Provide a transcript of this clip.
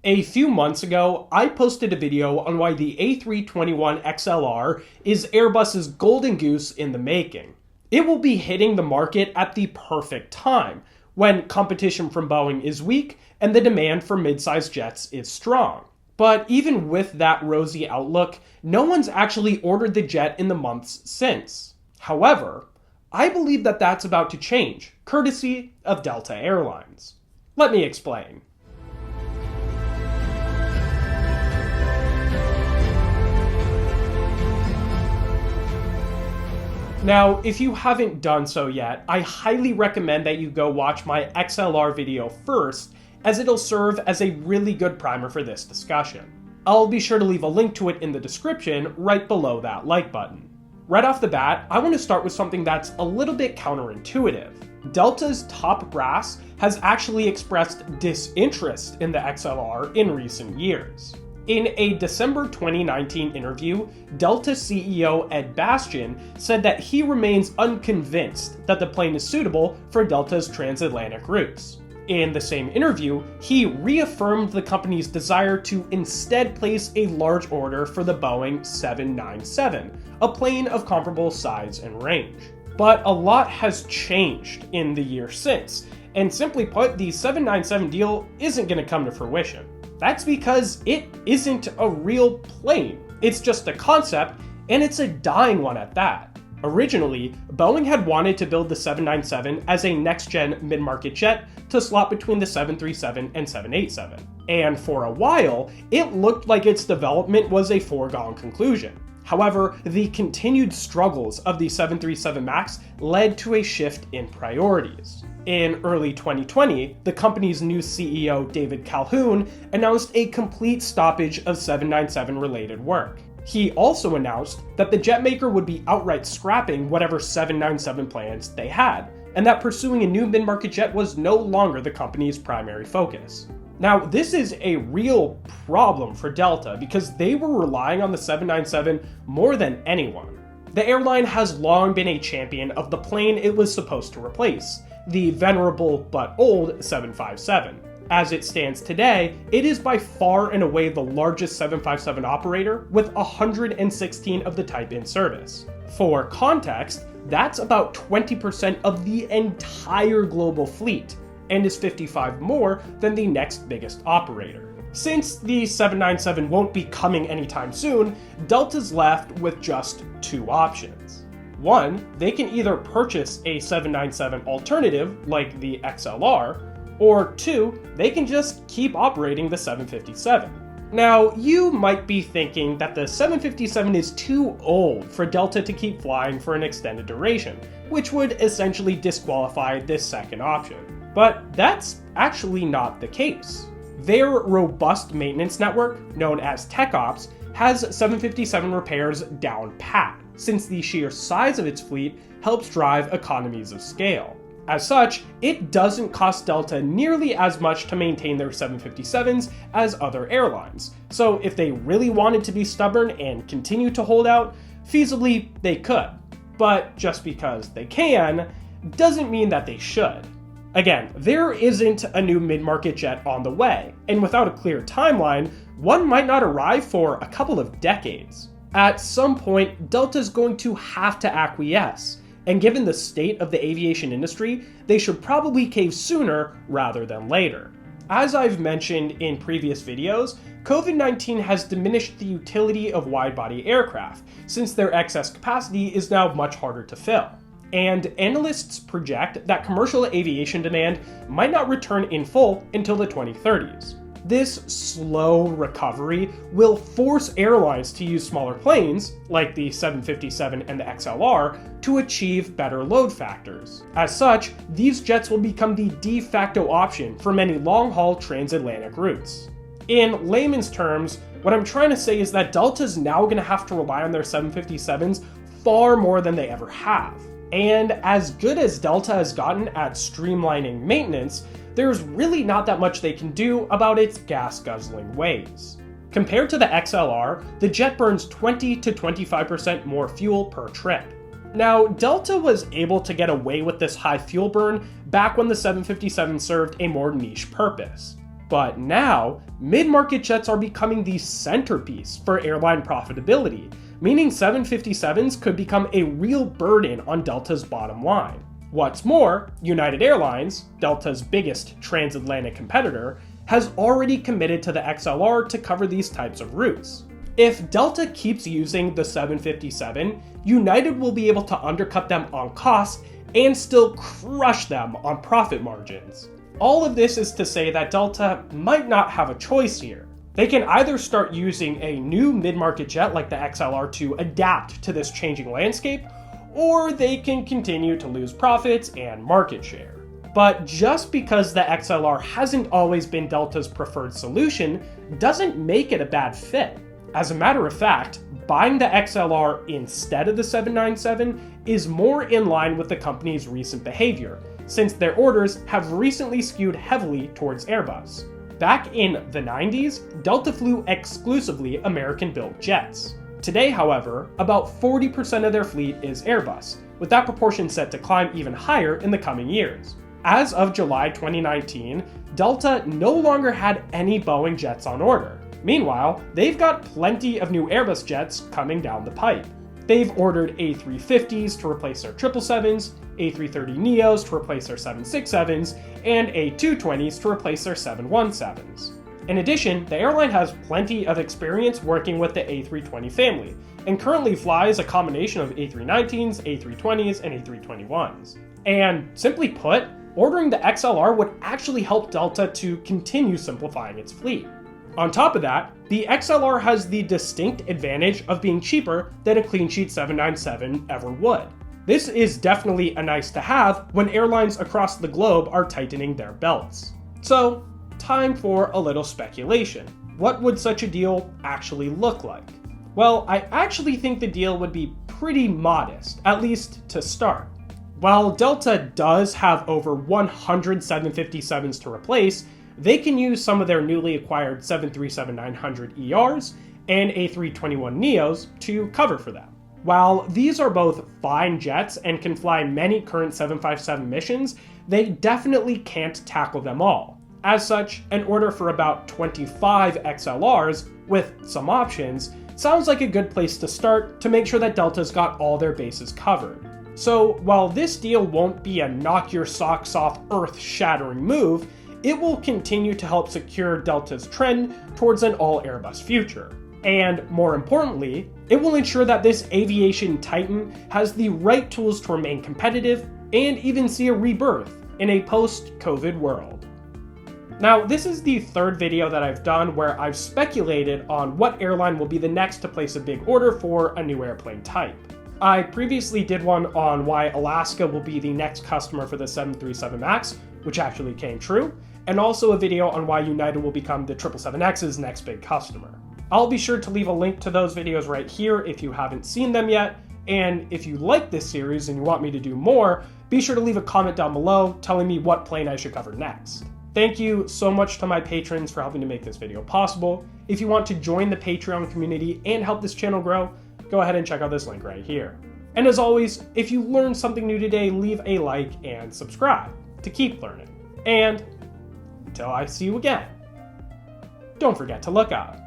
A few months ago, I posted a video on why the A321XLR is Airbus's golden goose in the making. It will be hitting the market at the perfect time, when competition from Boeing is weak and the demand for mid-sized jets is strong. But even with that rosy outlook, no one's actually ordered the jet in the months since. However, I believe that that's about to change, courtesy of Delta Airlines. Let me explain. Now, if you haven't done so yet, I highly recommend that you go watch my XLR video first, as it'll serve as a really good primer for this discussion. I'll be sure to leave a link to it in the description right below that like button. Right off the bat, I want to start with something that's a little bit counterintuitive. Delta's top brass has actually expressed disinterest in the XLR in recent years. In a December 2019 interview, Delta CEO Ed Bastian said that he remains unconvinced that the plane is suitable for Delta's transatlantic routes. In the same interview, he reaffirmed the company's desire to instead place a large order for the Boeing 797, a plane of comparable size and range. But a lot has changed in the year since, and simply put, the 797 deal isn't going to come to fruition. That's because it isn't a real plane. It's just a concept, and it's a dying one at that. Originally, Boeing had wanted to build the 797 as a next-gen mid-market jet to slot between the 737 and 787. And for a while, it looked like its development was a foregone conclusion. However, the continued struggles of the 737 MAX led to a shift in priorities. In early 2020, the company's new CEO, David Calhoun, announced a complete stoppage of 797-related work. He also announced that the jetmaker would be outright scrapping whatever 797 plans they had, and that pursuing a new mid-market jet was no longer the company's primary focus. Now, this is a real problem for Delta because they were relying on the 797 more than anyone. The airline has long been a champion of the plane it was supposed to replace, the venerable but old 757. As it stands today, it is by far and away the largest 757 operator with 116 of the type in service. For context, that's about 20% of the entire global fleet, and is 55 more than the next biggest operator. Since the 797 won't be coming anytime soon, Delta's left with just two options. One, they can either purchase a 797 alternative like the XLR, or two, they can just keep operating the 757. Now, you might be thinking that the 757 is too old for Delta to keep flying for an extended duration, which would essentially disqualify this second option. But that's actually not the case. Their robust maintenance network, known as TechOps, has 757 repairs down pat, since the sheer size of its fleet helps drive economies of scale. As such, it doesn't cost Delta nearly as much to maintain their 757s as other airlines, so if they really wanted to be stubborn and continue to hold out, feasibly they could. But just because they can, doesn't mean that they should. Again, there isn't a new mid-market jet on the way, and without a clear timeline, one might not arrive for a couple of decades. At some point, Delta's going to have to acquiesce, and given the state of the aviation industry, they should probably cave sooner rather than later. As I've mentioned in previous videos, COVID-19 has diminished the utility of wide-body aircraft, since their excess capacity is now much harder to fill. And analysts project that commercial aviation demand might not return in full until the 2030s. This slow recovery will force airlines to use smaller planes, like the 757 and the XLR, to achieve better load factors. As such, these jets will become the de facto option for many long-haul transatlantic routes. In layman's terms, what I'm trying to say is that Delta's now going to have to rely on their 757s far more than they ever have. And as good as Delta has gotten at streamlining maintenance, there's really not that much they can do about its gas-guzzling ways. Compared to the XLR, the jet burns 20 to 25% more fuel per trip. Now, Delta was able to get away with this high fuel burn back when the 757 served a more niche purpose. But now, mid-market jets are becoming the centerpiece for airline profitability, meaning 757s could become a real burden on Delta's bottom line. What's more, United Airlines, Delta's biggest transatlantic competitor, has already committed to the XLR to cover these types of routes. If Delta keeps using the 757, United will be able to undercut them on costs and still crush them on profit margins. All of this is to say that Delta might not have a choice here. They can either start using a new mid-market jet like the XLR to adapt to this changing landscape, or they can continue to lose profits and market share. But just because the XLR hasn't always been Delta's preferred solution doesn't make it a bad fit. As a matter of fact, buying the XLR instead of the 797 is more in line with the company's recent behavior, since their orders have recently skewed heavily towards Airbus. Back in the 90s, Delta flew exclusively American-built jets. Today, however, about 40% of their fleet is Airbus, with that proportion set to climb even higher in the coming years. As of July 2019, Delta no longer had any Boeing jets on order. Meanwhile, they've got plenty of new Airbus jets coming down the pipe. They've ordered A350s to replace their 777s, A330neos to replace their 767s, and A220s to replace their 717s. In addition, the airline has plenty of experience working with the A320 family, and currently flies a combination of A319s, A320s, and A321s. And simply put, ordering the XLR would actually help Delta to continue simplifying its fleet. On top of that, the XLR has the distinct advantage of being cheaper than a clean sheet 797 ever would. This is definitely a nice to have when airlines across the globe are tightening their belts. So, time for a little speculation. What would such a deal actually look like? Well, I actually think the deal would be pretty modest, at least to start. While Delta does have over 100 757s to replace, they can use some of their newly acquired 737-900ERs and A321neos to cover for them. While these are both fine jets and can fly many current 757 missions, they definitely can't tackle them all. As such, an order for about 25 XLRs, with some options, sounds like a good place to start to make sure that Delta's got all their bases covered. So while this deal won't be a knock-your-socks-off earth-shattering move, it will continue to help secure Delta's trend towards an all-Airbus future. And more importantly, it will ensure that this aviation titan has the right tools to remain competitive and even see a rebirth in a post-COVID world. Now, this is the third video that I've done where I've speculated on what airline will be the next to place a big order for a new airplane type. I previously did one on why Alaska will be the next customer for the 737 MAX, which actually came true, and also a video on why United will become the 777X's next big customer. I'll be sure to leave a link to those videos right here if you haven't seen them yet, and if you like this series and you want me to do more, be sure to leave a comment down below telling me what plane I should cover next. Thank you so much to my patrons for helping to make this video possible. If you want to join the Patreon community and help this channel grow, go ahead and check out this link right here. And as always, if you learned something new today, leave a like and subscribe to keep learning. And until I see you again, don't forget to look up.